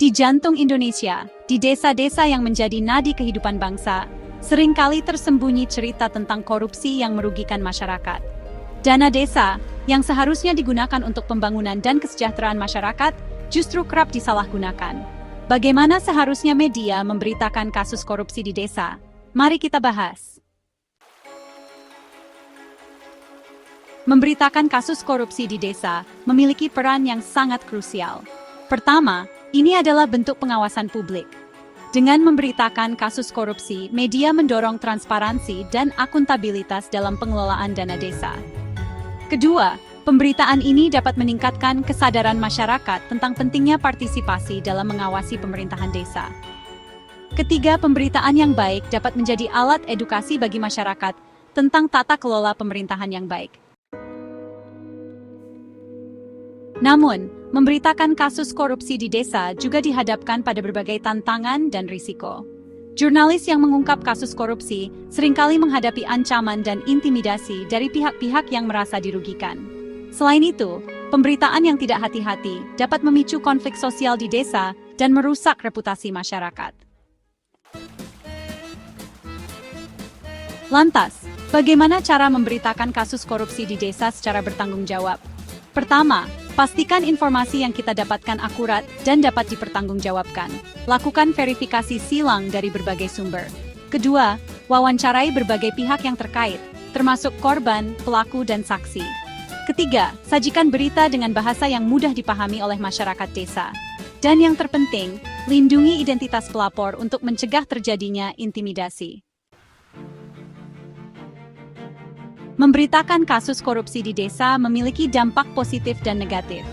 Di jantung Indonesia, di desa-desa yang menjadi nadi kehidupan bangsa, seringkali tersembunyi cerita tentang korupsi yang merugikan masyarakat. Dana desa, yang seharusnya digunakan untuk pembangunan dan kesejahteraan masyarakat, justru kerap disalahgunakan. Bagaimana seharusnya media memberitakan kasus korupsi di desa? Mari kita bahas. Memberitakan kasus korupsi di desa memiliki peran yang sangat krusial. Pertama, ini adalah bentuk pengawasan publik. Dengan memberitakan kasus korupsi, media mendorong transparansi dan akuntabilitas dalam pengelolaan dana desa. Kedua, pemberitaan ini dapat meningkatkan kesadaran masyarakat tentang pentingnya partisipasi dalam mengawasi pemerintahan desa. Ketiga, pemberitaan yang baik dapat menjadi alat edukasi bagi masyarakat tentang tata kelola pemerintahan yang baik. Namun, memberitakan kasus korupsi di desa juga dihadapkan pada berbagai tantangan dan risiko. Jurnalis yang mengungkap kasus korupsi seringkali menghadapi ancaman dan intimidasi dari pihak-pihak yang merasa dirugikan. Selain itu, pemberitaan yang tidak hati-hati dapat memicu konflik sosial di desa dan merusak reputasi masyarakat. Lantas, bagaimana cara memberitakan kasus korupsi di desa secara bertanggung jawab? Pertama, pastikan informasi yang kita dapatkan akurat dan dapat dipertanggungjawabkan. Lakukan verifikasi silang dari berbagai sumber. Kedua, wawancarai berbagai pihak yang terkait, termasuk korban, pelaku, dan saksi. Ketiga, sajikan berita dengan bahasa yang mudah dipahami oleh masyarakat desa. Dan yang terpenting, lindungi identitas pelapor untuk mencegah terjadinya intimidasi. Memberitakan kasus korupsi di desa memiliki dampak positif dan negatif.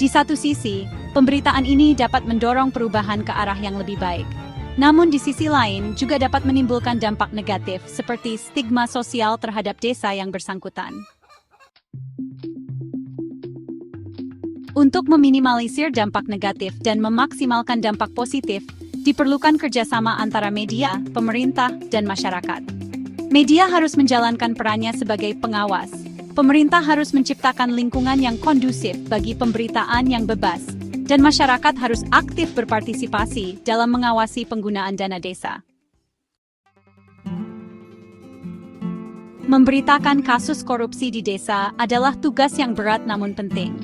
Di satu sisi, pemberitaan ini dapat mendorong perubahan ke arah yang lebih baik. Namun di sisi lain juga dapat menimbulkan dampak negatif seperti stigma sosial terhadap desa yang bersangkutan. Untuk meminimalisir dampak negatif dan memaksimalkan dampak positif, diperlukan kerjasama antara media, pemerintah, dan masyarakat. Media harus menjalankan perannya sebagai pengawas. Pemerintah harus menciptakan lingkungan yang kondusif bagi pemberitaan yang bebas, dan masyarakat harus aktif berpartisipasi dalam mengawasi penggunaan dana desa. Memberitakan kasus korupsi di desa adalah tugas yang berat namun penting.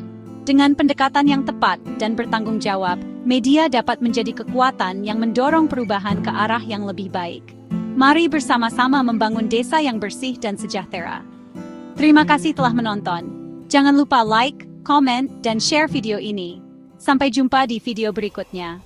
Dengan pendekatan yang tepat dan bertanggung jawab, media dapat menjadi kekuatan yang mendorong perubahan ke arah yang lebih baik. Mari bersama-sama membangun desa yang bersih dan sejahtera. Terima kasih telah menonton. Jangan lupa like, komen, dan share video ini. Sampai jumpa di video berikutnya.